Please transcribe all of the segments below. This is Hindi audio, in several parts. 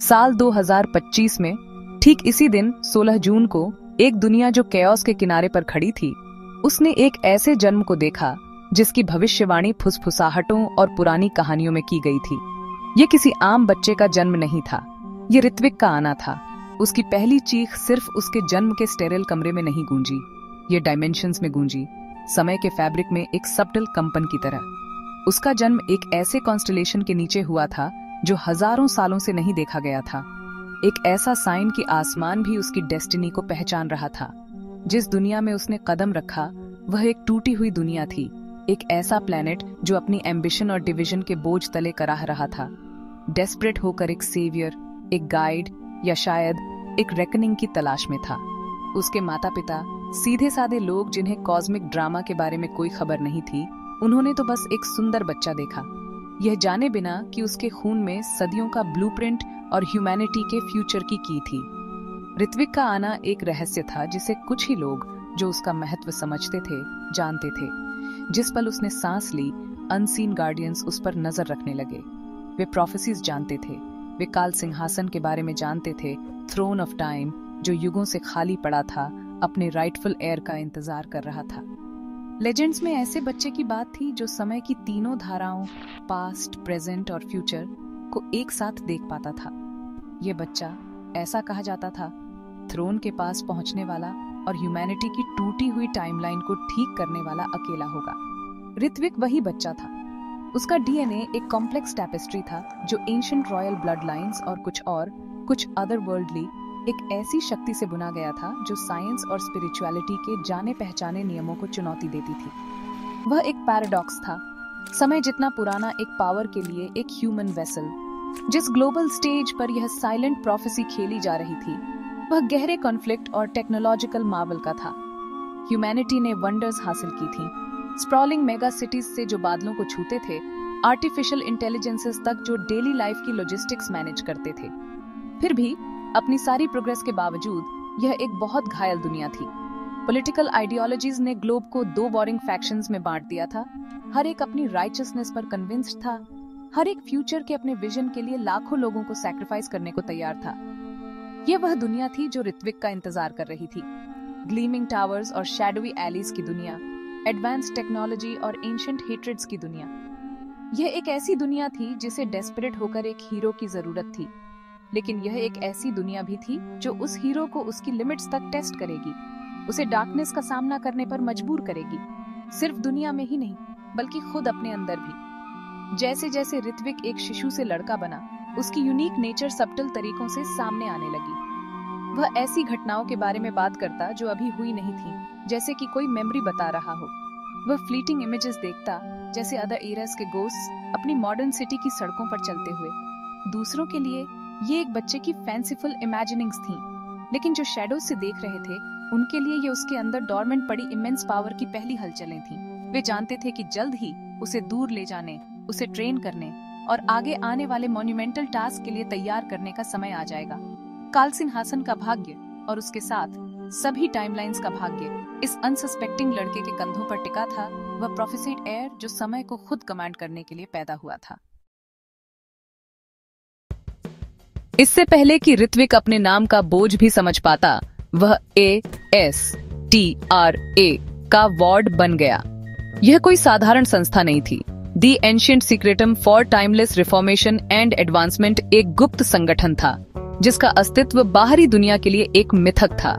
साल 2025 में ठीक इसी दिन 16 जून को एक दुनिया जो कैओस के किनारे पर खड़ी थी, उसने एक ऐसे जन्म को देखा जिसकी भविष्यवाणी फुसफुसाहटों और पुरानी कहानियों में की गई थी। ये किसी आम बच्चे का जन्म नहीं था, ये ऋत्विक का आना था। उसकी पहली चीख सिर्फ उसके जन्म के स्टेरिल कमरे में नहीं गूंजी, ये डायमेंशंस में गूंजी, समय के फैब्रिक में एक सबटल कंपन की तरह। उसका जन्म एक ऐसे कॉन्स्टलेशन के नीचे हुआ था जो हजारों सालों से नहीं देखा गया था। एक ऐसा साइन कि आसमान भी उसकी डेस्टिनी को पहचान रहा था। जिस दुनिया में उसने कदम रखा वह एक टूटी हुई दुनिया थी, एक ऐसा प्लेनेट जो अपनी एम्बिशन और डिवीजन के बोझ तले कराह रहा था, डेस्परेट होकर एक सेवियर, एक गाइड या शायद एक रेकनिंग की तलाश में था। उसके माता पिता सीधे साधे लोग जिन्हें कॉस्मिक ड्रामा के बारे में कोई खबर नहीं थी, उन्होंने तो बस एक सुंदर बच्चा देखा, यह जाने बिना कि उसके खून में सदियों का ब्लूप्रिंट और ह्यूमैनिटी के फ्यूचर की थी। ऋत्विक का आना एक रहस्य था जिसे कुछ ही लोग जो उसका महत्व समझते थे जानते थे। जिस पल उसने सांस ली, अनसीन गार्डियंस उस पर नजर रखने लगे। वे प्रोफेसीज जानते थे, वे काल सिंहासन के बारे में जानते थे, थ्रोन ऑफ टाइम जो युगों से खाली पड़ा था, अपने राइटफुल एयर का इंतजार कर रहा था। लेजेंड्स में ऐसे बच्चे की बात थी जो समय की तीनों धाराओं, पास्ट, प्रेजेंट और फ्यूचर को एक साथ देख पाता था। यह बच्चा, ऐसा कहा जाता था, थ्रोन के पास पहुंचने वाला और ह्यूमैनिटी की टूटी हुई टाइमलाइन को ठीक करने वाला अकेला होगा। ऋत्विक वही बच्चा था। उसका डीएनए एक कॉम्प्लेक्स टैपेस्ट्री था जो एंशिएंट रॉयल ब्लड लाइन्स और कुछ अदर वर्ल्डली एक ऐसी शक्ति से बुना गया था जो साइंस और स्पिरिचुअलिटी के जाने पहचाने नियमों को चुनौती देती थी। वह एक पैराडॉक्स था, समय जितना पुराना एक पावर के लिए एक ह्यूमन वेसल। जिस ग्लोबल स्टेज पर यह साइलेंट प्रोफेसी खेली जा रही थी, वह गहरे कॉन्फ्लिक्ट और टेक्नोलॉजिकल मार्वल का था। ह्यूमैनिटी ने वंडर्स हासिल की थी, स्प्रॉलिंग मेगा सिटीज से जो बादलों को छूते थे, आर्टिफिशियल इंटेलिजेंसेस तक जो डेली लाइफ की लॉजिस्टिक्स मैनेज करते थे। फिर भी अपनी सारी प्रोग्रेस के बावजूद यह एक बहुत घायल दुनिया थी। पॉलिटिकल आइडियोलॉजीज ने ग्लोब को दो वॉरिंग फैक्शंस में बांट दिया था। हर एक अपनी राइचसनेस पर कन्विंस्ड था, हर एक फ्यूचर के अपने विजन के लिए लाखों लोगों को सैक्रिफाइस करने को तैयार था। यह वह दुनिया थी जो ऋत्विक का इंतजार कर रही थी। ग्लीमिंग टावर्स और शैडोवी एलीज की दुनिया, एडवांस टेक्नोलॉजी और एंशिएंट हेट्रेड्स की दुनिया। यह एक ऐसी दुनिया थी जिसे डेस्परेट होकर एक हीरो की जरूरत थी, लेकिन यह एक ऐसी दुनिया भी थी जो उस हीरो को उसकी लिमिट्स तक टेस्ट करेगी, उसे डार्कनेस का सामना करने पर मजबूर करेगी, सिर्फ दुनिया में ही नहीं बल्कि खुद अपने अंदर भी। जैसे जैसे ऋत्विक एक शिशु से लड़का बना, उसकी यूनिक नेचर सबटल तरीकों से सामने आने लगी। वह ऐसी घटनाओं के बारे में बात करता जो अभी हुई नहीं थी, जैसे कि कोई मेमोरी बता रहा हो। वह फ्लीटिंग इमेजेस देखता जैसे अदर एरास के गोस्ट्स अपनी मॉडर्न सिटी की सड़कों पर चलते हुए। दूसरों के लिए ये एक बच्चे की फैंसीफुल इमेजिनिंग्स थी, लेकिन जो शैडोज से देख रहे थे उनके लिए ये उसके अंदर डॉर्मेंट पड़ी इमेंस पावर की पहली हलचलें थीं। वे जानते थे कि जल्द ही उसे दूर ले जाने, उसे ट्रेन करने और आगे आने वाले मॉन्यूमेंटल टास्क के लिए तैयार करने का समय आ जाएगा। काल सिंहासन का भाग्य और उसके साथ सभी टाइमलाइंस का भाग्य इस अनसस्पेक्टिंग लड़के के कंधों पर टिका था। वह प्रोफेसीड एयर जो समय को खुद कमांड करने के लिए पैदा हुआ था। इससे पहले कि ऋत्विक अपने नाम का बोझ भी समझ पाता, वह ASTRA का वार्ड बन गया। यह कोई साधारण संस्था नहीं थी। The ancient secretum for timeless reformation and advancement एक गुप्त संगठन था जिसका अस्तित्व बाहरी दुनिया के लिए एक मिथक था।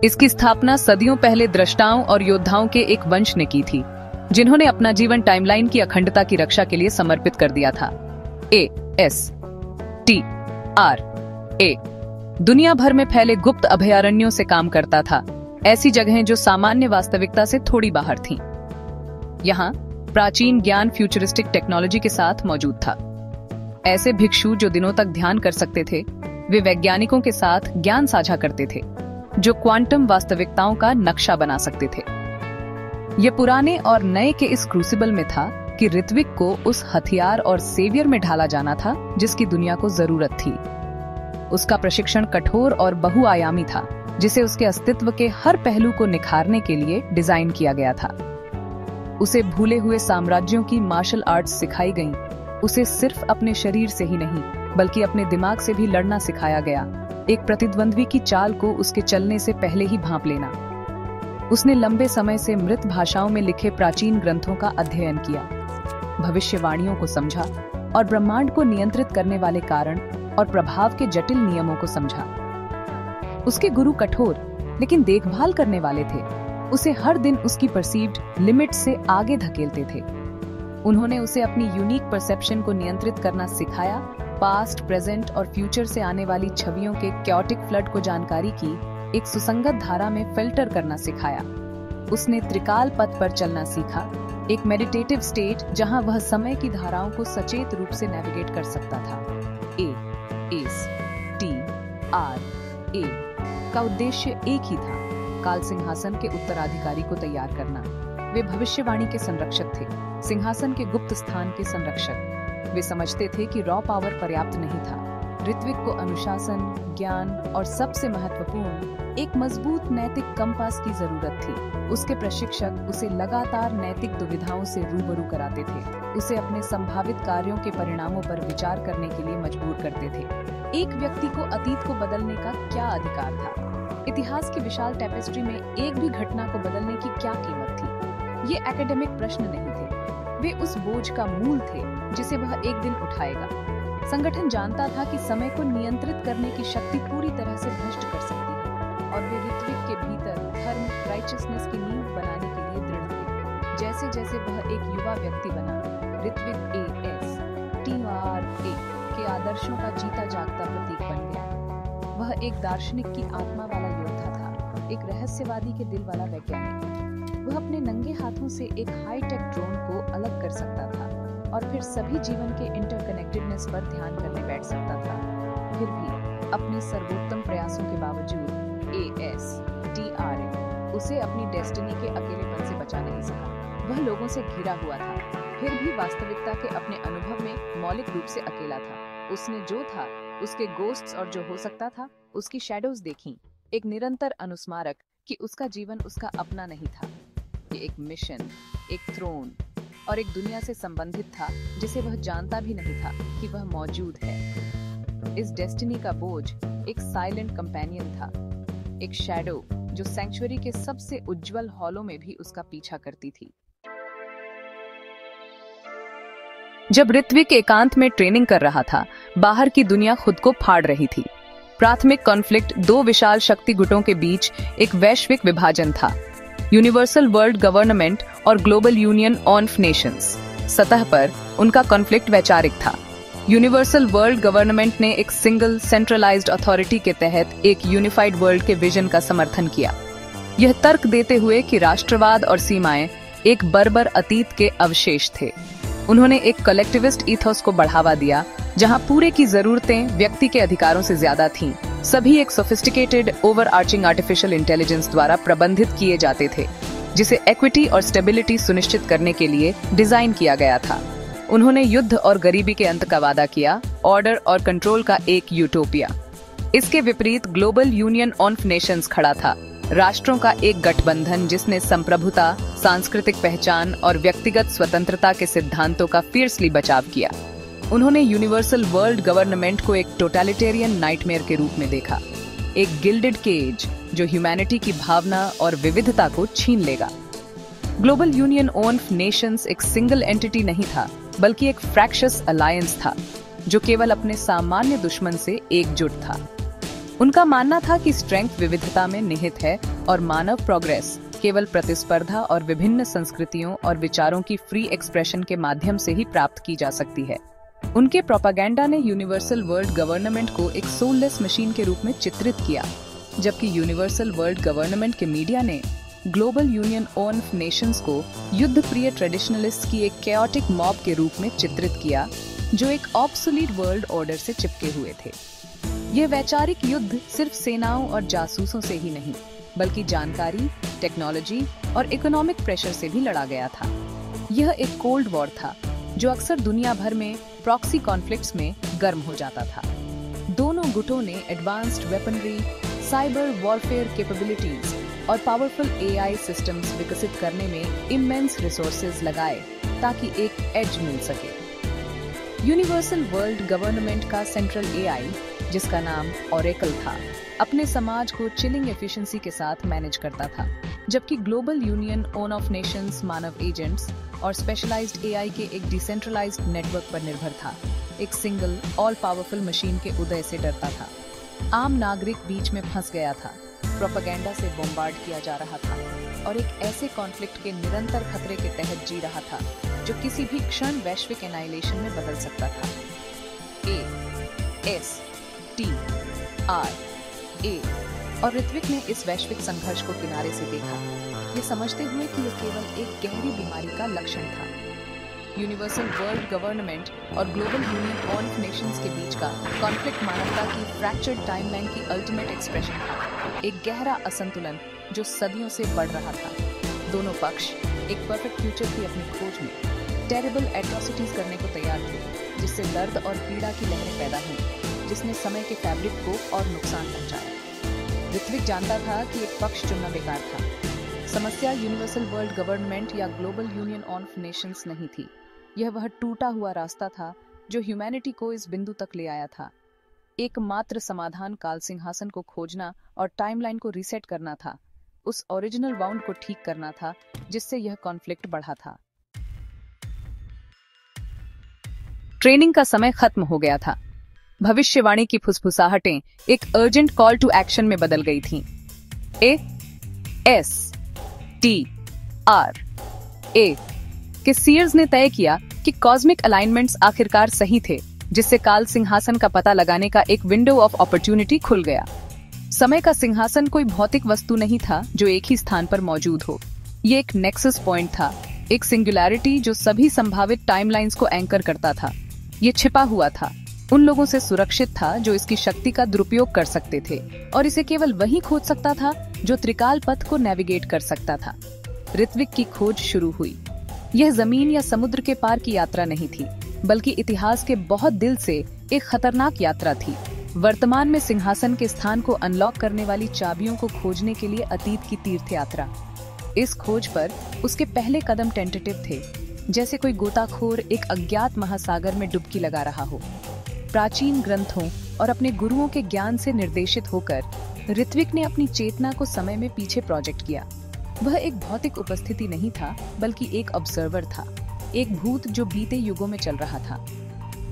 इसकी स्थापना सदियों पहले दृष्टाओं और योद्धाओं के एक वंश ने की थी, जिन्होंने अपना जीवन टाइमलाइन की अखंडता की रक्षा के लिए समर्पित कर दिया था। ASTRA दुनिया भर में फैले गुप्त अभयारण्यों से काम करता था, ऐसी जगहें जो सामान्य वास्तविकता से थोड़ी बाहर थीं। यहाँ प्राचीन ज्ञान फ्यूचरिस्टिक टेक्नोलॉजी के साथ मौजूद था। ऐसे भिक्षु जो दिनों तक ध्यान कर सकते थे, वे वैज्ञानिकों के साथ ज्ञान साझा करते थे जो क्वांटम वास्तविकताओं का नक्शा बना सकते थे। ये पुराने और नए के इस क्रूसिबल में था कि ऋत्विक को उस हथियार और सेवियर में ढाला जाना था जिसकी दुनिया को जरूरत थी। उसका प्रशिक्षण कठोर और बहुआयामी था, जिसे उसके अस्तित्व के हर पहलू को निखारने के लिए डिजाइन किया गया था। उसे भूले हुए साम्राज्यों की मार्शल आर्ट्स सिखाई गईं, उसे सिर्फ अपने शरीर से ही नहीं बल्कि अपने दिमाग से भी लड़ना सिखाया गया, एक प्रतिद्वंद्वी की चाल को उसके चलने से पहले ही भांप लेना। उसने लंबे समय से मृत भाषाओं में लिखे प्राचीन ग्रंथों का अध्ययन किया, भविष्यवाणियों को समझा और ब्रह्मांड को नियंत्रित करने वाले कारण और प्रभाव के जटिल नियमों को समझा। उसके गुरु कठोर लेकिन देखभाल करने वाले थे, उसे हर दिन उसकी परसीव्ड लिमिट से आगे धकेलते थे। उन्होंने उसे अपनी यूनिक परसेप्शन को नियंत्रित करना सिखाया, पास्ट, प्रेजेंट और फ्यूचर से आने वाली छवियों के कैओटिक फ्लड को जानकारी की एक सुसंगत धारा में फिल्टर करना सिखाया। उसने त्रिकाल पथ पर चलना सीखा, एक मेडिटेटिव स्टेट जहां वह समय की धाराओं को सचेत रूप से नेविगेट कर सकता था। एस टी आर ए का उद्देश्य एक ही था, काल सिंहासन के उत्तराधिकारी को तैयार करना। वे भविष्यवाणी के संरक्षक थे, सिंहासन के गुप्त स्थान के संरक्षक। वे समझते थे कि रॉ पावर पर्याप्त नहीं था, ऋत्विक को अनुशासन, ज्ञान और सबसे महत्वपूर्ण एक मजबूत नैतिक कंपास की जरूरत थी। उसके प्रशिक्षक उसे लगातार नैतिक दुविधाओं से रूबरू कराते थे, उसे अपने संभावित कार्यों के परिणामों पर विचार करने के लिए मजबूर करते थे। एक व्यक्ति को अतीत को बदलने का क्या अधिकार था? इतिहास की विशाल टेपेस्ट्री में एक भी घटना को बदलने की क्या कीमत थी? ये एकेडमिक प्रश्न नहीं थे, वे उस बोझ का मूल थे जिसे वह एक दिन उठाएगा। संगठन जानता था कि समय को नियंत्रित करने की शक्ति पूरी तरह से भ्रष्ट कर सकती है और वे ऋत्विक के भीतर धर्म, राइचसनेस की नींव बनाने के लिए दृढ़ थे। जैसे जैसे वह एक युवा व्यक्ति बना, ऋत्विक ASTRA के आदर्शों का जीता जागता प्रतीक बन गया। वह एक दार्शनिक की आत्मा वाला योद्धा था, एक रहस्यवादी के दिल वाला वैज्ञानिक। वह अपने नंगे हाथों से एक हाईटेक ड्रोन को अलग कर सकता था और फिर सभी जीवन के इंटरकनेक्टेडनेस पर ध्यान करने बैठ सकता था। फिर भी अपने सर्वोत्तम प्रयासों के बावजूद ASTRA उसे अपनी डेस्टिनी के अकेलेपन से बचा नहीं सका। वह लोगों से घिरा हुआ था, फिर भी वास्तविकता के अपने अनुभव में मौलिक रूप से अकेला था। उसने जो था, उसके गोस्ट्स और जो हो सकता था, उसकी शैडोज देखी, एक निरंतर अनुस्मारक कि उसका जीवन उसका अपना नहीं था। ये एक मिशन, एक थ्रोन और एक दुनिया से संबंधित था जिसे वह जानता भी नहीं था कि वह मौजूद है। इस डेस्टिनी का बोझ एक साइलेंट कंपेनियन था, एक शैडो जो सैंक्चुअरी के सबसे उज्जवल हॉलों में भी उसका पीछा करती थी। जब ऋत्विक एकांत में ट्रेनिंग कर रहा था, बाहर की दुनिया खुद को फाड़ रही थी। प्राथमिक कॉन्फ्लिक्ट दो विशाल शक्ति गुटों के बीच एक वैश्विक विभाजन था, यूनिवर्सल वर्ल्ड गवर्नमेंट और ग्लोबल यूनियन ऑफ नेशंस। सतह पर उनका कॉन्फ्लिक्ट वैचारिक था। यूनिवर्सल वर्ल्ड गवर्नमेंट ने एक सिंगल सेंट्रलाइज्ड अथॉरिटी के तहत एक यूनिफाइड वर्ल्ड के विजन का समर्थन किया, यह तर्क देते हुए कि राष्ट्रवाद और सीमाएं एक बर्बर अतीत के अवशेष थे। उन्होंने एक कलेक्टिविस्ट ईथोस को बढ़ावा दिया जहां पूरे की जरूरतें व्यक्ति के अधिकारों से ज्यादा थीं। सभी एक सोफिस्टिकेटेड ओवरआर्चिंग आर्टिफिशियल इंटेलिजेंस द्वारा प्रबंधित किए जाते थे, जिसे इक्विटी और स्टेबिलिटी सुनिश्चित करने के लिए डिजाइन किया गया था। उन्होंने युद्ध और गरीबी के अंत का वादा किया, ऑर्डर और कंट्रोल का एक यूटोपिया। इसके विपरीत ग्लोबल यूनियन ऑफ नेशंस खड़ा था, राष्ट्रों का एक गठबंधन जिसने संप्रभुता, सांस्कृतिक पहचान और व्यक्तिगत स्वतंत्रता के सिद्धांतों का फियर्सली बचाव किया। उन्होंने यूनिवर्सल वर्ल्ड गवर्नमेंट को एक टोटलिटेरियन नाइटमेयर के रूप में देखा, एक गिल्डेड केज जो ह्यूमैनिटी की भावना और विविधता को छीन लेगा। ग्लोबल यूनियन ऑफ नेशंस एक सिंगल एंटिटी नहीं था, बल्कि एक फ्रैक्शस अलायंस था जो केवल अपने सामान्य दुश्मन से एकजुट था। उनका मानना था कि स्ट्रेंथ विविधता में निहित है और मानव प्रोग्रेस केवल प्रतिस्पर्धा और विभिन्न संस्कृतियों और विचारों की फ्री एक्सप्रेशन के माध्यम से ही प्राप्त की जा सकती है। उनके प्रोपेगेंडा ने यूनिवर्सल वर्ल्ड गवर्नमेंट को एक सोललेस मशीन के रूप में चित्रित किया, जबकि यूनिवर्सल वर्ल्ड गवर्नमेंट के मीडिया ने ग्लोबल यूनियन ऑफ नेशंस को युद्ध प्रिय ट्रेडिशनलिस्ट की एक कैओटिक मॉब के रूप में चित्रित किया, जो एक ऑब्सोलीट वर्ल्ड ऑर्डर से चिपके हुए थे। यह वैचारिक युद्ध सिर्फ सेनाओं और जासूसों से ही नहीं, बल्कि जानकारी, टेक्नोलॉजी और इकोनॉमिक प्रेशर से भी लड़ा गया था। यह एक कोल्ड वॉर था जो अक्सर दुनिया भर में प्रॉक्सी कॉन्फ्लिक्ट्स में गर्म हो जाता था। दोनों गुटों ने advanced weaponry, cyber warfare capabilities और पावरफुल AI सिस्टम्स विकसित करने में इमेंस रिसोर्सेज लगाए ताकि एक एज मिल सके। यूनिवर्सल वर्ल्ड गवर्नमेंट का सेंट्रल एआई, जिसका नाम ओरेकल था, अपने समाज को चिलिंग एफिशिएंसी के साथ मैनेज करता था, जबकि global union on off Nations Manav agents और स्पेशलाइज्ड एआई के एक डिसेंट्रलाइज्ड नेटवर्क पर निर्भर था, एक सिंगल ऑल पावरफुल मशीन के उदय से डरता था। आम नागरिक बीच में फंस गया था, प्रोपेगेंडा से बॉम्बार्ड किया जा रहा था और एक ऐसे कॉन्फ्लिक्ट के निरंतर खतरे के तहत जी रहा था जो किसी भी क्षण वैश्विक एनाइलेशन में बदल सकता था। ए और ऋत्विक ने इस वैश्विक संघर्ष को किनारे से देखा, ये समझते हुए कि यह केवल एक गहरी बीमारी का लक्षण था। यूनिवर्सल वर्ल्ड गवर्नमेंट और ग्लोबल यूनियन ऑन नेशंस के बीच का कॉन्फ्लिक्ट मानवता की फ्रैक्चर्ड टाइमलाइन की अल्टीमेट एक्सप्रेशन था, एक गहरा असंतुलन जो सदियों से बढ़ रहा था। दोनों पक्ष एक परफेक्ट फ्यूचर की अपनी खोज में टेरिबल एट्रोसिटीज करने को तैयार थे, जिससे दर्द और पीड़ा की लहरें पैदा हुई, जिसने समय के फैब्रिक को और नुकसान पहुंचाया। ऋत्विक जानता था कि एक पक्ष चुनना बेकार था। समस्या यूनिवर्सल वर्ल्ड गवर्नमेंट या ग्लोबल यूनियन ऑन नेशंस नहीं थी, यह वह टूटा हुआ रास्ता था जो ह्यूमैनिटी को इस बिंदु तक ले आया था। एकमात्र समाधान काल सिंहासन को खोजना और टाइमलाइन को रीसेट करना था, उस ओरिजिनल वाउंड को ठीक करना था जिससे यह कॉन्फ्लिक्ट बढ़ा था। ट्रेनिंग का समय खत्म हो गया था। भविष्यवाणी की फुसफुसाहटें एक अर्जेंट कॉल टू एक्शन में बदल गई थीं। ए के सीयर्स ने तय किया कि कॉस्मिक अलाइनमेंट्स आखिरकार सही थे, जिससे काल सिंहासन का पता लगाने का एक विंडो ऑफ अपॉर्चुनिटी खुल गया। समय का सिंहासन कोई भौतिक वस्तु नहीं था जो एक ही स्थान पर मौजूद हो। ये एक नेक्सस पॉइंट था, एक सिंगुलैरिटी जो सभी संभावित टाइमलाइंस को एंकर करता था। ये छिपा हुआ था, उन लोगों से सुरक्षित था जो इसकी शक्ति का दुरुपयोग कर सकते थे, और इसे केवल वही खोज सकता था जो त्रिकाल पथ को नेविगेट कर सकता था। ऋत्विक की खोज शुरू हुई। यह जमीन या समुद्र के पार की यात्रा नहीं थी, बल्कि इतिहास के बहुत दिल से एक खतरनाक यात्रा थी। वर्तमान में सिंहासन के स्थान को अनलॉक करने वाली चाबियों को खोजने के लिए अतीत की तीर्थ यात्रा। इस खोज पर उसके पहले कदम टेंटेटिव थे, जैसे कोई गोताखोर एक अज्ञात महासागर में डुबकी लगा रहा हो। प्राचीन ग्रंथों और अपने गुरुओं के ज्ञान से निर्देशित होकर ऋत्विक ने अपनी चेतना को समय में पीछे प्रोजेक्ट किया। वह एक भौतिक उपस्थिति नहीं था, बल्कि एक ऑब्जर्वर था, एक भूत जो बीते युगों में चल रहा था।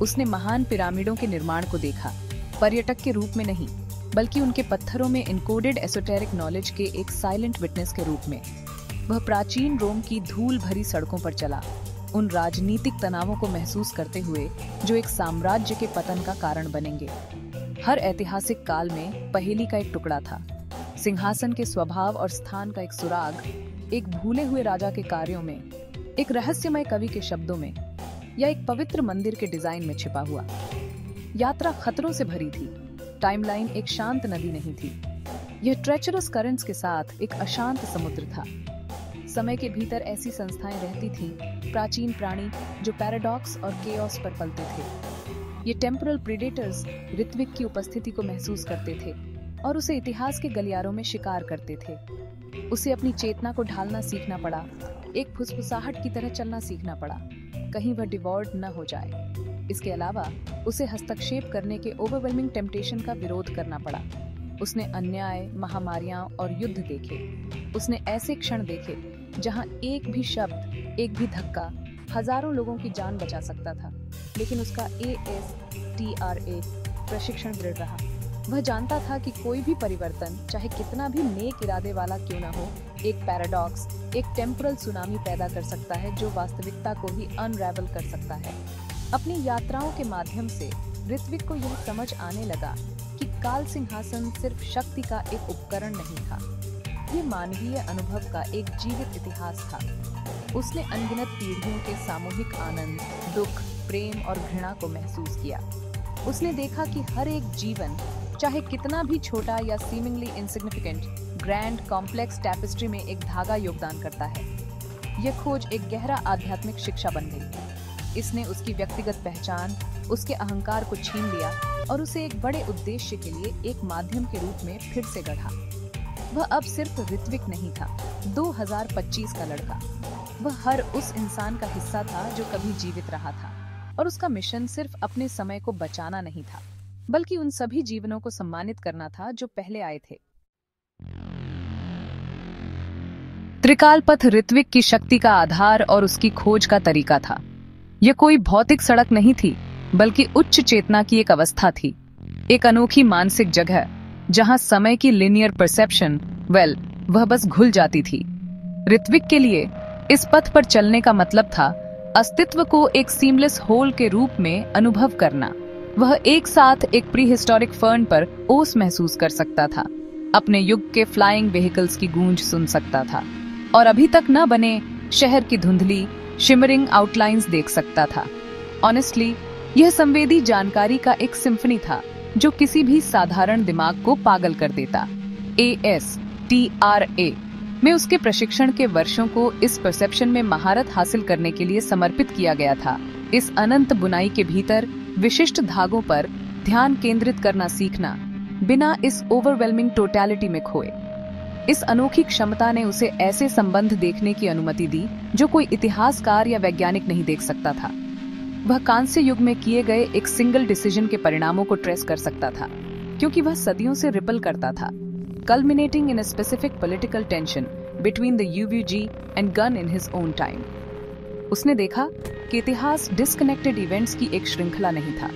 उसने महान पिरामिडों के निर्माण को देखा, पर्यटक के रूप में नहीं, बल्कि उनके पत्थरों में इनकोडेड एसोटेरिक नॉलेज के एक साइलेंट विटनेस के रूप में। वह प्राचीन रोम की धूल भरी सड़कों पर चला, उन राजनीतिक तनावों को महसूस करते हुए जो एक साम्राज्य के पतन का कारण बनेंगे। हर ऐतिहासिक काल में पहेली का एक टुकड़ा था, सिंहासन के स्वभाव और स्थान का एक सुराग, एक भूले हुए राजा के कार्यों में, एक रहस्यमय कवि के शब्दों में, या एक पवित्र मंदिर के डिजाइन में छिपा हुआ। यात्रा खतरों से भरी थी। टाइमलाइन एक शांत नदी नहीं थी, यह ट्रेचरस करंट्स के साथ एक अशांत समुद्र था। समय के भीतर ऐसी संस्थाएं रहती थीं, प्राचीन प्राणी जो पैराडॉक्स और केओस पर पलते थे। ये टेम्पोरल प्रेडेटर्स ऋत्विक की उपस्थिति को महसूस करते थे और उसे इतिहास के गलियारों में शिकार करते थे। उसे अपनी चेतना को ढालना सीखना पड़ा, एक फुसफुसाहट की तरह चलना सीखना पड़ा, कहीं वह डिवॉर्ड न हो जाए। इसके अलावा उसे हस्तक्षेप करने के ओवरवेलमिंग टेम्पटेशन का विरोध करना पड़ा। उसने अन्याय, महामारियां और युद्ध देखे। उसने ऐसे क्षण देखे जहां एक भी शब्द, एक भी धक्का हजारों लोगों की जान बचा सकता था, लेकिन उसका ASTRA प्रशिक्षण दृढ़ रहा। वह जानता था कि कोई भी परिवर्तन, चाहे कितना भी नेक इरादे वाला क्यों न हो, एक पैराडॉक्स, एक टेम्पोरल सुनामी पैदा कर सकता है जो वास्तविकता को ही अनरैवल कर सकता है। अपनी यात्राओं के माध्यम से ऋत्विक को यह समझ आने लगा कि काल सिंहासन सिर्फ शक्ति का एक उपकरण नहीं था, ये मानवीय अनुभव का एक जीवित इतिहास था। उसने अनगिनत पीढ़ियों के सामूहिक आनंद, दुख, प्रेम और घृणा को महसूस किया। उसने देखा कि हर एक जीवन, चाहे कितना भी छोटा या seemingly insignificant, grand complex tapestry में एक धागा योगदान करता है। यह खोज एक गहरा आध्यात्मिक शिक्षा बन गई। इसने उसकी व्यक्तिगत पहचान, उसके अहंकार को छीन लिया और उसे एक बड़े उद्देश्य के लिए एक माध्यम के रूप में फिर से गढ़ा। वह अब सिर्फ ऋत्विक नहीं था, 2025 का लड़का। वह हर उस इंसान का हिस्सा था जो कभी जीवित रहा था, और उसका मिशन सिर्फ अपने समय को बचाना नहीं था, बल्कि उन सभी जीवनों को सम्मानित करना था जो पहले आए थे। त्रिकाल पथ ऋत्विक की शक्ति का आधार और उसकी खोज का तरीका था। यह कोई भौतिक सड़क नहीं थी, बल्कि उच्च चेतना की एक अवस्था थी, एक अनोखी मानसिक जगह जहां समय की लिनियर परसेप्शन वह बस घुल जाती थी। ऋत्विक के लिए इस पथ पर चलने का मतलब था अस्तित्व को एक सीमलेस होल के रूप में अनुभव करना। वह एक साथ एक प्री हिस्टोरिक फर्न पर ओस महसूस कर सकता था, अपने युग के फ्लाइंग व्हीकल्स की गूंज सुन सकता था और अभी तक न बने शहर की धुंधली शिमरिंग आउटलाइंस देख सकता था। ऑनेस्टली, यह संवेदी जानकारी का एक सिम्फनी था जो किसी भी साधारण दिमाग को पागल कर देता। ASTRA में उसके प्रशिक्षण के वर्षों को इस परसेप्शन में महारत हासिल करने के लिए समर्पित किया गया था। इस अनंत बुनाई के भीतर विशिष्ट धागों पर ध्यान केंद्रित करना सीखना, बिना इस ओवरवेलमिंग टोटैलिटी में खोए। इस अनोखी क्षमता ने उसे ऐसे संबंध देखने की अनुमति दी जो कोई इतिहासकार या वैज्ञानिक नहीं देख सकता था। वह कांस्य युग में किए गए एक सिंगल डिसीजन के परिणामों को ट्रेस कर सकता था, क्योंकि वह सदियों से रिपल करता था, culminating in a specific political tension between the UVG and gun in his own time. उसने देखा कि इतिहास डिस्कनेक्टेड इवेंट्स की एक श्रृंखला नहीं था,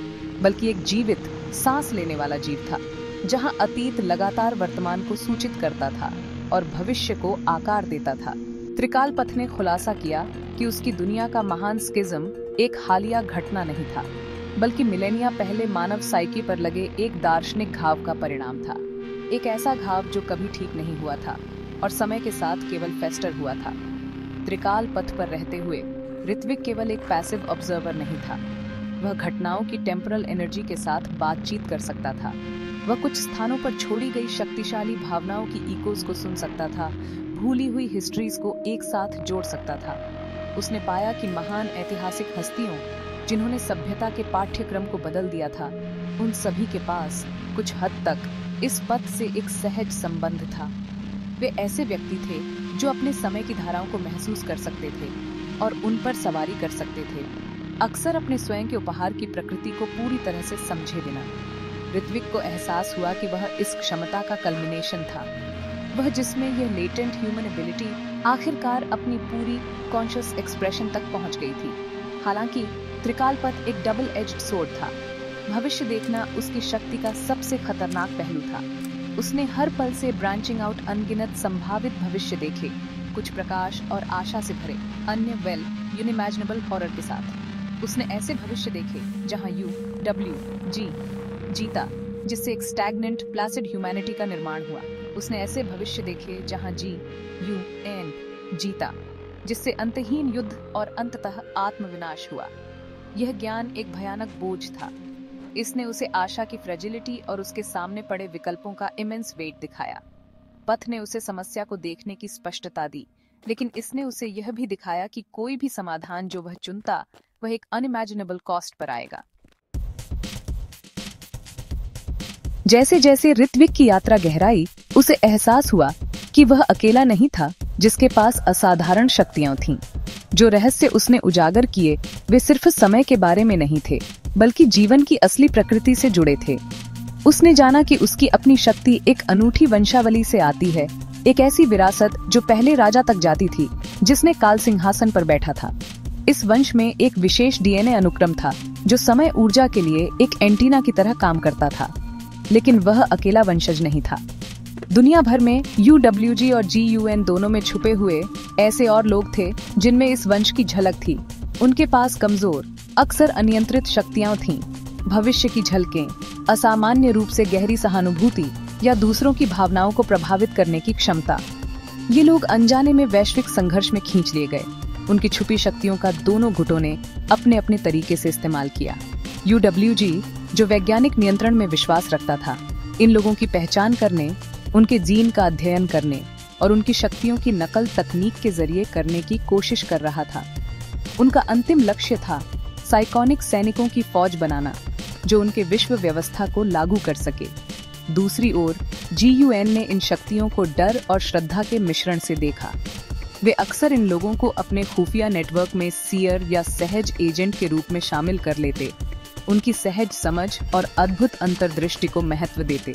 बल्कि एक जीवित, सांस लेने वाला जीव था, जहां अतीत लगातार वर्तमान को सूचित करता था और भविष्य को आकार देता था। त्रिकाल पथ ने खुलासा किया कि उसकी दुनिया का महान स्किज्म एक हालिया घटना नहीं था, बल्कि मिलेनिया पहले मानव साइकी पर लगे एक दार्शनिक घाव का परिणाम था। एक ऐसा घाव जो कभी ठीक नहीं हुआ था और समय के साथ केवल फेस्टर हुआ था। त्रिकाल पथ पर रहते हुए ऋत्विक केवल एक पैसिव ऑब्जर्वर नहीं था। वह घटनाओं की टेम्परल एनर्जी के साथ बातचीत कर सकता था। वह कुछ स्थानों पर छोड़ी गई शक्तिशाली भावनाओं की इकोज को सुन सकता था, भूली हुई हिस्ट्रीज को एक साथ जोड़ सकता था। उसने पाया कि महान ऐतिहासिक हस्तियों जिन्होंने सभ्यता के पाठ्यक्रम को बदल दिया था, उन सभी के पास कुछ हद तक इस पथ से एक सहज संबंध था। वे ऐसे व्यक्ति थे जो अपने समय की धाराओं को महसूस कर सकते थे और उन पर सवारी कर सकते थे, अक्सर अपने स्वयं के उपहार की प्रकृति को पूरी तरह से समझे बिना। ऋत्विक को एहसास हुआ कि वह इस क्षमता का कल्मिनेशन था, वह जिसमें यह लेटेंट ह्यूमन एबिलिटी आखिरकार अपनी पूरी कॉन्शियस एक्सप्रेशन तक पहुंच गई थी। हालांकि त्रिकाल पथ एक डबल एज्ड सोर्ड था। भविष्य देखना उसकी शक्ति का सबसे खतरनाक पहलू था। उसने हर पल से ब्रांचिंग आउट अनगिनत संभावित भविष्य देखे, कुछ प्रकाश और आशा से भरे, अन्य यूनिमैजिनेबल हॉरर के साथ। उसने ऐसे भविष्य देखे जहां UWG जीता, जिससे एक स्टैग्नेंट प्लासिड ह्यूमैनिटी का निर्माण हुआ। उसने ऐसे भविष्य देखे जहां GUN जीता, जिससे अंतहीन युद्ध और अंततः आत्मविनाश हुआ। यह ज्ञान एक भयानक बोझ था। इसने उसे आशा की फ्रेजिलिटी और उसके सामने पड़े विकल्पों का इमेंस वेट दिखाया। पथ ने उसे समस्या को देखने की स्पष्टता दी, लेकिन इसने उसे यह भी दिखाया कि कोई भी समाधान जो वह चुनता, वह एक अनइमेजिनेबल कॉस्ट पर आएगा। जैसे जैसे ऋत्विक की यात्रा गहराई, उसे एहसास हुआ कि वह अकेला नहीं था जिसके पास असाधारण शक्तियां थीं। जो रहस्य उसने उजागर किए वे सिर्फ समय के बारे में नहीं थे, बल्कि जीवन की असली प्रकृति से जुड़े थे। उसने जाना कि उसकी अपनी शक्ति एक अनूठी वंशावली से आती है, एक ऐसी विरासत जो पहले राजा तक जाती थी जिसने काल सिंहासन पर बैठा था। इस वंश में एक विशेष DNA अनुक्रम था जो समय ऊर्जा के लिए एक एंटीना की तरह काम करता था, लेकिन वह अकेला वंशज नहीं था। दुनिया भर में UWG और GUN दोनों में छुपे हुए ऐसे और लोग थे जिनमें इस वंश की झलक थी। उनके पास कमजोर, अक्सर अनियंत्रित शक्तियां थीं, भविष्य की झलकें, असामान्य रूप से गहरी सहानुभूति या दूसरों की भावनाओं को प्रभावित करने की क्षमता। ये लोग अनजाने में वैश्विक संघर्ष में खींच लिए गए। उनकी छुपी शक्तियों का दोनों गुटों ने अपने अपने तरीके से इस्तेमाल किया। UWG, जो वैज्ञानिक नियंत्रण में विश्वास रखता था, इन लोगों की पहचान करने, उनके जीन का अध्ययन करने और उनकी शक्तियों की नकल तकनीक के जरिए करने की कोशिश कर रहा था। उनका अंतिम लक्ष्य था साइकोनिक सैनिकों की फौज बनाना जो उनके विश्व व्यवस्था को लागू कर सके। दूसरी ओर GUN ने इन शक्तियों को डर और श्रद्धा के मिश्रण से देखा। वे अक्सर इन लोगों को अपने खुफिया नेटवर्क में सीयर या सहज एजेंट के रूप में शामिल कर लेते, उनकी सहज समझ और अद्भुत अंतर्दृष्टि को महत्व देते।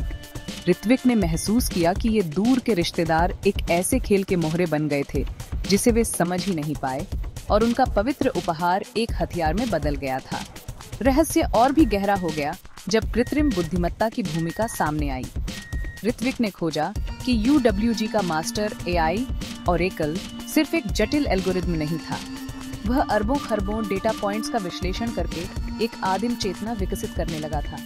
ऋत्विक ने महसूस किया कि ये दूर के रिश्तेदार एक ऐसे खेल के मोहरे बन गए थे जिसे वे समझ ही नहीं पाए, और उनका पवित्र उपहार एक हथियार में बदल गया था। रहस्य और भी गहरा हो गया जब कृत्रिम बुद्धिमत्ता की भूमिका सामने आई। ऋत्विक ने खोजा कि UWG का मास्टर AI ओरेकल सिर्फ एक जटिल एल्गोरिथम नहीं था, वह अरबों खरबों डेटा पॉइंट्स का विश्लेषण करके एक आदिम चेतना विकसित करने लगा था।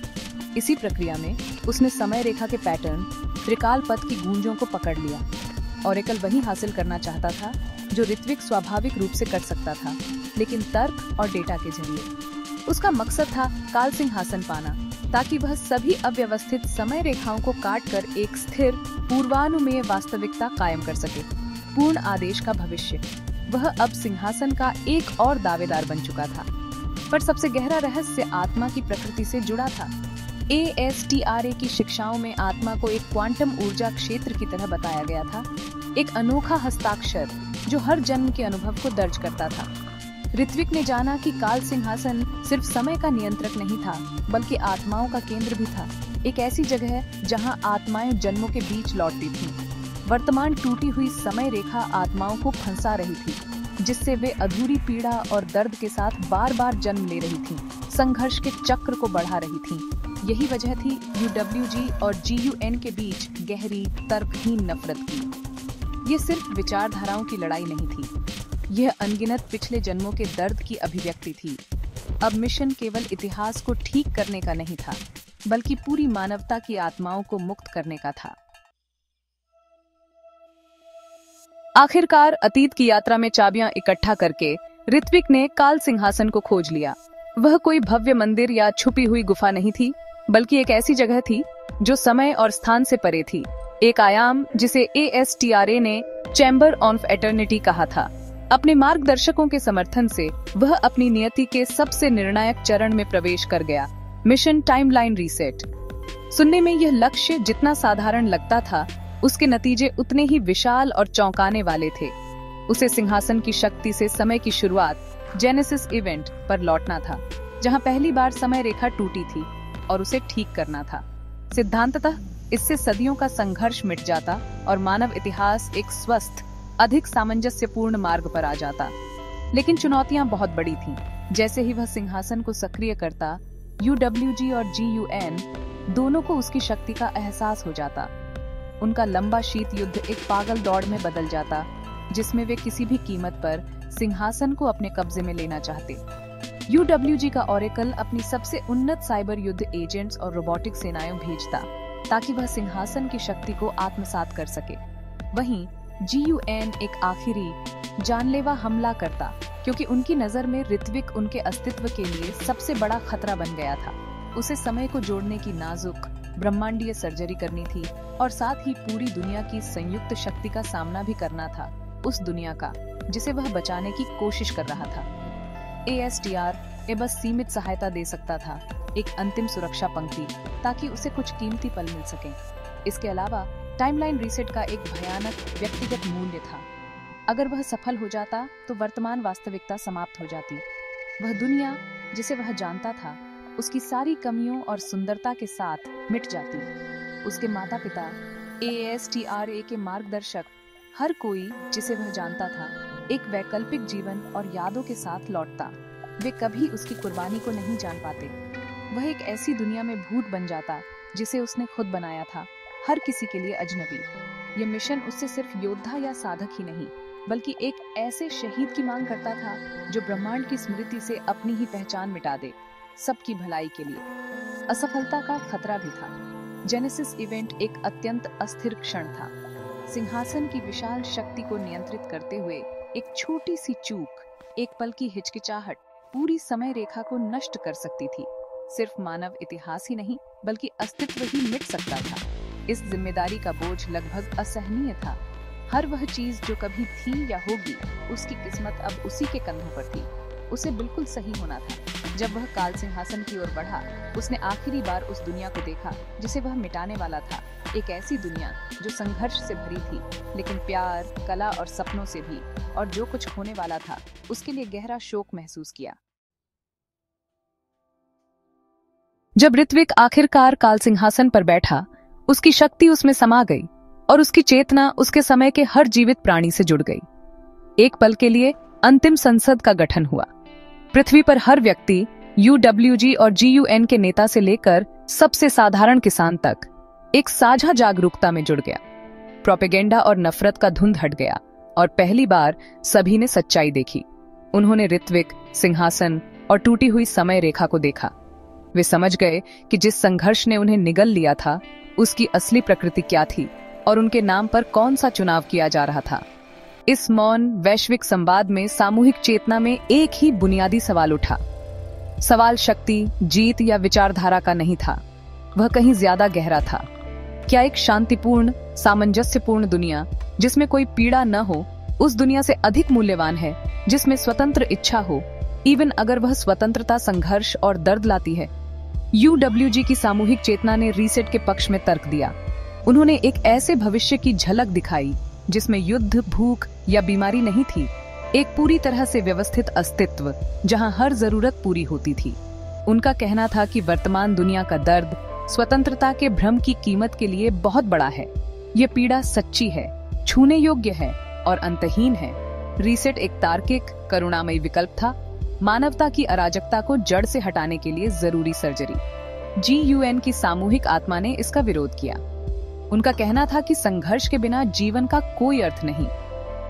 इसी प्रक्रिया में उसने समय रेखा के पैटर्न, त्रिकाल पथ की गूंजों को पकड़ लिया। ओरेकल वही हासिल करना चाहता था जो ऋत्विक स्वाभाविक रूप से कर सकता था, लेकिन तर्क और डेटा के जरिए। उसका मकसद था काल सिंहासन पाना, ताकि वह सभी अव्यवस्थित समय रेखाओं को काटकर एक स्थिर पूर्वानुमेय वास्तविकता कायम कर सके, पूर्ण आदेश का भविष्य। वह अब सिंहासन का एक और दावेदार बन चुका था। पर सबसे गहरा रहस्य आत्मा की प्रकृति से जुड़ा था। ASTRA की शिक्षाओं में आत्मा को एक क्वांटम ऊर्जा क्षेत्र की तरह बताया गया था, एक अनोखा हस्ताक्षर जो हर जन्म के अनुभव को दर्ज करता था। ऋत्विक ने जाना कि काल सिंहासन सिर्फ समय का नियंत्रक नहीं था, बल्कि आत्माओं का केंद्र भी था, एक ऐसी जगह जहां आत्माएं जन्मों के बीच लौटती थीं। वर्तमान टूटी हुई समय रेखा आत्माओं को फंसा रही थी, जिससे वे अधूरी पीड़ा और दर्द के साथ बार बार जन्म ले रही थीं, संघर्ष के चक्र को बढ़ा रही थीं। यही वजह थी UWG और GUN के बीच गहरी तर्कहीन नफरत की। ये सिर्फ विचारधाराओं की लड़ाई नहीं थी, यह अनगिनत पिछले जन्मों के दर्द की अभिव्यक्ति थी। अब मिशन केवल इतिहास को ठीक करने का नहीं था, बल्कि पूरी मानवता की आत्माओं को मुक्त करने का था। आखिरकार अतीत की यात्रा में चाबियां इकट्ठा करके ऋत्विक ने काल सिंहासन को खोज लिया। वह कोई भव्य मंदिर या छुपी हुई गुफा नहीं थी, बल्कि एक ऐसी जगह थी जो समय और स्थान से परे थी, एक आयाम जिसे ASTRA ने चैम्बर ऑफ एटर्निटी कहा था। अपने मार्गदर्शकों के समर्थन से वह अपनी नियति के सबसे निर्णायक चरण में प्रवेश कर गया, मिशन टाइमलाइन रीसेट। सुनने में यह लक्ष्य जितना साधारण लगता था, उसके नतीजे उतने ही विशाल और चौंकाने वाले थे। उसे सिंहासन की शक्ति से समय की शुरुआत, जेनेसिस इवेंट पर लौटना था, जहां पहली बार समय रेखा टूटी थी, और उसे ठीक करना था। सिद्धांततः इससे सदियों का संघर्ष मिट जाता और मानव इतिहास एक स्वस्थ, अधिक सामंजस्यपूर्ण मार्ग पर आ जाता। लेकिन चुनौतियां बहुत बड़ी थीं। जैसे ही वह सिंहासन को सक्रिय करता, UWG और GUN दोनों को उसकी शक्ति का एहसास हो जाता। उनका लंबा शीत युद्ध एक पागल दौड़ में बदल जाता, जिसमें वे किसी भी कीमत पर सिंहासन को अपने कब्जे में लेना चाहते। UWG का ओरेकल अपनी सबसे उन्नत साइबर युद्ध एजेंट्स और रोबोटिक सेनाएं भेजता, ताकि वह सिंहासन की शक्ति को आत्मसात कर सके। वहीं GUN एक आखिरी जानलेवा हमला करता, क्योंकि उनकी नजर में ऋत्विक उनके अस्तित्व के लिए सबसे बड़ा खतरा बन गया था। उसे समय को जोड़ने की नाजुक ब्रह्मांडीय सर्जरी करनी थी, और साथ ही पूरी दुनिया की संयुक्त शक्ति का सामना भी करना था, उस दुनिया का जिसे वह बचाने की कोशिश कर रहा था। ASTRA बस सीमित सहायता दे सकता था, एक अंतिम सुरक्षा पंक्ति, ताकि उसे कुछ कीमती पल मिल सके। इसके अलावा टाइमलाइन रीसेट का एक भयानक व्यक्तिगत मूल्य था। अगर वह सफल हो जाता तो वर्तमान वास्तविकता समाप्त हो जाती। वह दुनिया जिसे वह जानता था, उसकी सारी कमियों और सुंदरता के साथ मिट जाती। उसके माता पिता, ASTRA के मार्गदर्शक, हर कोई जिसे वह जानता था, एक वैकल्पिक जीवन और यादों के साथ लौटता। वे कभी उसकी कुर्बानी को नहीं जान पाते। वह एक ऐसी दुनिया में भूत बन जाता जिसे उसने खुद बनाया था, हर किसी के लिए अजनबी। ये मिशन उससे सिर्फ योद्धा या साधक ही नहीं, बल्कि एक ऐसे शहीद की मांग करता था जो ब्रह्मांड की स्मृति से अपनी ही पहचान मिटा दे, सबकी भलाई के लिए। असफलता का खतरा भी था। जेनेसिस इवेंट एक अत्यंत अस्थिर क्षण था। सिंहासन की विशाल शक्ति को नियंत्रित करते हुए एक छोटी सी चूक, एक पल की हिचकिचाहट पूरी समय रेखा को नष्ट कर सकती थी। सिर्फ मानव इतिहास ही नहीं, बल्कि अस्तित्व ही मिट सकता था। इस जिम्मेदारी का बोझ लगभग असहनीय था। हर वह चीज जो कभी थी या होगी, उसकी किस्मत अब उसी के कंधों पर थी। उसे बिल्कुल सही होना था। जब वह काल सिंहासन की ओर बढ़ा, उसने आखिरी बार उस दुनिया को देखा जिसे वह मिटाने वाला था। एक ऐसी दुनिया जो संघर्ष से भरी थी, लेकिन प्यार, कला और सपनों से भी। और जो कुछ होने वाला था, उसके लिए गहरा शोक महसूस किया। जब ऋत्विक आखिरकार काल सिंहासन पर बैठा, उसकी शक्ति उसमें समा गई और उसकी चेतना उसके समय के हर जीवित प्राणी से जुड़ गई। एक पल के लिए अंतिम संसद का गठन हुआ। पृथ्वी पर हर व्यक्ति, UWG और GUN के नेता से लेकर सबसे साधारण किसान तक, एक साझा जागरूकता में जुड़ गया। प्रोपेगेंडा और नफरत का धुंध हट गया और पहली बार सभी ने सच्चाई देखी। उन्होंने ऋत्विक, सिंहासन और टूटी हुई समय रेखा को देखा। वे समझ गए कि जिस संघर्ष ने उन्हें निगल लिया था, उसकी असली प्रकृति क्या थी और उनके नाम पर कौन सा चुनाव किया जा रहा था। इस मौन वैश्विक संवाद में सामूहिक चेतना में एक ही बुनियादी सवाल उठा। सवाल शक्ति, जीत या विचारधारा का नहीं था, वह कहीं ज्यादा गहरा था। क्या एक शांतिपूर्ण, सामंजस्यपूर्ण दुनिया जिसमें कोई पीड़ा न हो, उस दुनिया से अधिक मूल्यवान है जिसमें स्वतंत्र इच्छा हो, इवन अगर वह स्वतंत्रता संघर्ष और दर्द लाती है? UWG की सामूहिक चेतना ने रीसेट के पक्ष में तर्क दिया। उन्होंने एक ऐसे भविष्य की झलक दिखाई जिसमें युद्ध, भूख या बीमारी नहीं थी, एक पूरी तरह से व्यवस्थित अस्तित्व जहां हर जरूरत पूरी होती थी। उनका कहना था कि वर्तमान दुनिया का दर्द स्वतंत्रता के भ्रम की कीमत के लिए बहुत बड़ा है। यह पीड़ा सच्ची है, छूने योग्य है और अंतहीन है। रीसेट एक तार्किक, करुणामयी विकल्प था, मानवता की अराजकता को जड़ से हटाने के लिए जरूरी सर्जरी। GUN की सामूहिक आत्मा ने इसका विरोध किया। उनका कहना था कि संघर्ष के बिना जीवन का कोई अर्थ नहीं।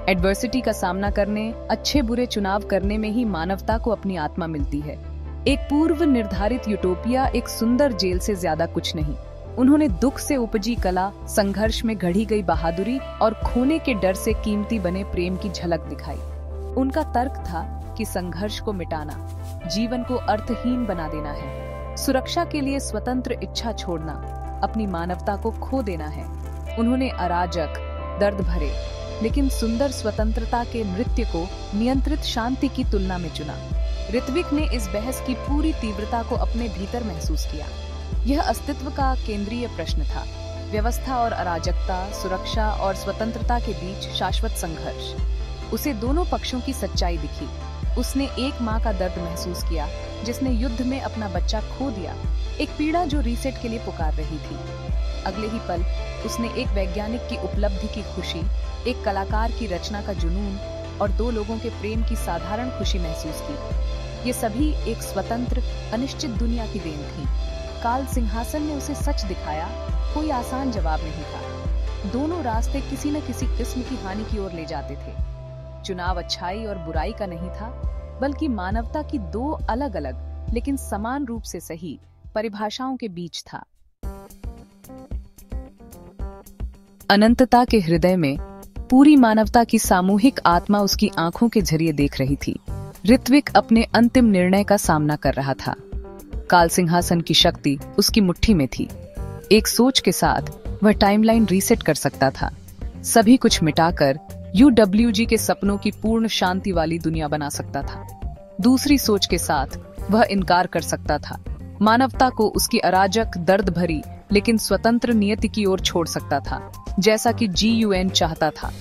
एडवर्सिटी का सामना करने, अच्छे बुरे चुनाव करने में ही मानवता को अपनी आत्मा मिलती है। एक पूर्व निर्धारित यूटोपिया एक सुंदर जेल से ज्यादा कुछ नहीं। उन्होंने दुख से उपजी कला, संघर्ष में गढ़ी गई बहादुरी और खोने के डर से कीमती बने प्रेम की झलक दिखाई। उनका तर्क था कि संघर्ष को मिटाना जीवन को अर्थहीन बना देना है। सुरक्षा के लिए स्वतंत्र इच्छा छोड़ना अपनी मानवता को खो देना है। उन्होंने अराजक, दर्द भरे लेकिन सुंदर स्वतंत्रता के नृत्य को नियंत्रित शांति की तुलना में चुना। ऋत्विक ने इस बहस की पूरी तीव्रता को अपने भीतर महसूस किया। यह अस्तित्व का केंद्रीय प्रश्न था, व्यवस्था और अराजकता, सुरक्षा और स्वतंत्रता के बीच शाश्वत संघर्ष। उसे दोनों पक्षों की सच्चाई दिखी। उसने एक माँ का दर्द महसूस किया जिसने युद्ध में अपना बच्चा खो दिया, एक पीड़ा जो रीसेट के लिए पुकार रही थी। अगले ही पल उसने एक वैज्ञानिक की उपलब्धि की खुशी, एक कलाकार की रचना का जुनून और दो लोगों के प्रेम की साधारण खुशी महसूस की। ये सभी एक स्वतंत्र, अनिश्चित दुनिया की देन थी। काल सिंहासन ने उसे सच दिखाया, कोई आसान जवाब नहीं था। दोनों रास्ते किसी न किसी किस्म की हानि की ओर ले जाते थे। चुनाव अच्छाई और बुराई का नहीं था, बल्कि मानवता की दो अलग अलग लेकिन समान रूप से सही परिभाषाओं के बीच था। अनंतता के हृदय में पूरी मानवता की सामूहिक आत्मा उसकी आंखों के जरिए देख रही थी। ऋत्विक अपने अंतिम निर्णय का सामना कर रहा था। काल सिंहासन की शक्ति उसकी मुट्ठी में थी। एक सोच के साथ वह टाइमलाइन रीसेट कर सकता था, सभी कुछ मिटाकर UWG के सपनों की पूर्ण शांति वाली दुनिया बना सकता था। दूसरी सोच के साथ वह इनकार कर सकता था, मानवता को उसकी अराजक, दर्द भरी लेकिन स्वतंत्र नियति की ओर छोड़ सकता था, जैसा कि GUN चाहता था।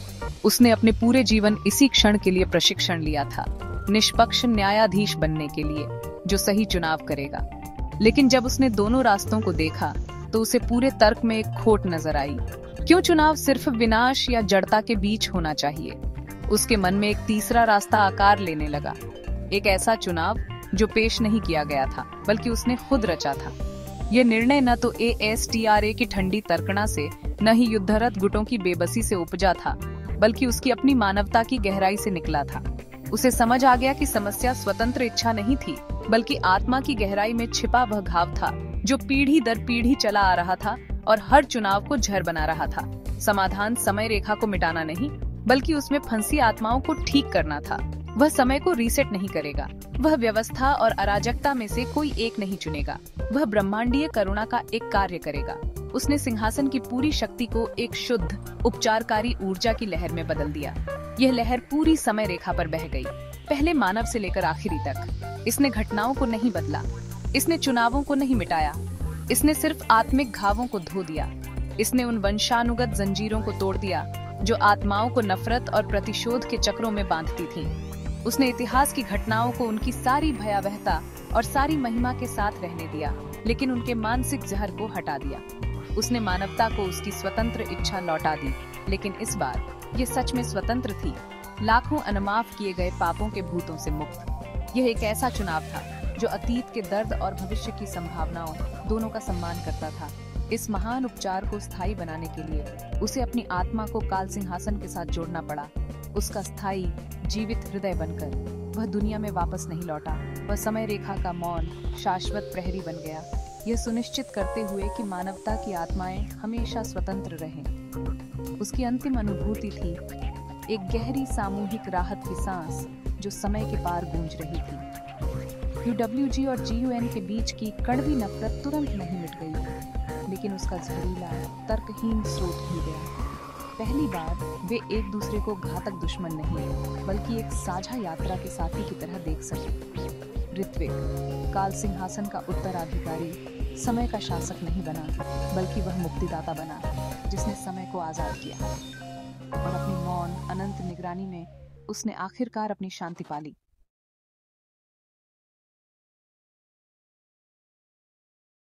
उसने अपने पूरे जीवन इसी क्षण के लिए प्रशिक्षण लिया था, निष्पक्ष न्यायाधीश बनने के लिए जो सही चुनाव करेगा। लेकिन जब उसने दोनों रास्तों को देखा तो उसे पूरे तर्क में एक खोट नजर आई। क्यों चुनाव सिर्फ विनाश या जड़ता के बीच होना चाहिए? उसके मन में एक तीसरा रास्ता आकार लेने लगा, एक ऐसा चुनाव जो पेश नहीं किया गया था बल्कि उसने खुद रचा था। यह निर्णय न तो ASTRA की ठंडी तर्कना से, न ही युद्धरत गुटों की बेबसी से उपजा था, बल्कि उसकी अपनी मानवता की गहराई से निकला था। उसे समझ आ गया कि समस्या स्वतंत्र इच्छा नहीं थी, बल्कि आत्मा की गहराई में छिपा वह घाव था जो पीढ़ी दर पीढ़ी चला आ रहा था और हर चुनाव को जहर बना रहा था। समाधान समय रेखा को मिटाना नहीं, बल्कि उसमें फंसी आत्माओं को ठीक करना था। वह समय को रीसेट नहीं करेगा, वह व्यवस्था और अराजकता में से कोई एक नहीं चुनेगा, वह ब्रह्मांडीय करुणा का एक कार्य करेगा। उसने सिंहासन की पूरी शक्ति को एक शुद्ध, उपचारकारी ऊर्जा की लहर में बदल दिया। यह लहर पूरी समय रेखा पर बह गई। पहले मानव से लेकर आखिरी तक। इसने घटनाओं को नहीं बदला, इसने चुनावों को नहीं मिटाया, इसने सिर्फ आत्मिक घावों को धो दिया। इसने उन वंशानुगत जंजीरों को तोड़ दिया जो आत्माओं को नफरत और प्रतिशोध के चक्रों में बांधती थीं। उसने इतिहास की घटनाओं को उनकी सारी भयावहता और सारी महिमा के साथ रहने दिया, लेकिन उनके मानसिक जहर को हटा दिया। उसने मानवता को उसकी स्वतंत्र इच्छा लौटा दी, लेकिन इस बार ये सच में स्वतंत्र थी, लाखों अनमाफ किए गए पापों के भूतों से मुक्त। यह एक ऐसा चुनाव था जो अतीत के दर्द और भविष्य की संभावनाओं दोनों का सम्मान करता था। इस महान उपचार को स्थायी बनाने के लिए उसे अपनी आत्मा को काल सिंहासन के साथ जोड़ना पड़ा। उसका स्थायी जीवित हृदय बनकर वह दुनिया में वापस नहीं लौटा। वह समय रेखा का मौन शाश्वत प्रहरी बन गया, यह सुनिश्चित करते हुए कि मानवता की आत्माएं हमेशा स्वतंत्र रहें। उसकी अंतिम अनुभूति थी एक गहरी सामूहिक राहत की सांस जो समय के पार गूंज रही थी। UWG और GUN के बीच की कड़वी नफरत तुरंत नहीं मिट गई, लेकिन उसका जहरीला तर्कहीन स्रोत खुल गया। पहली बार वे एक दूसरे को घातक दुश्मन नहीं, बल्कि एक साझा यात्रा के साथी की तरह देख सके। ऋत्विक, काल सिंहासन का उत्तराधिकारी, समय का शासक नहीं बना, बल्कि वह मुक्तिदाता बना जिसने समय को आजाद किया। और अपनी मौन अनंत निगरानी में उसने आखिरकार अपनी शांति पाली।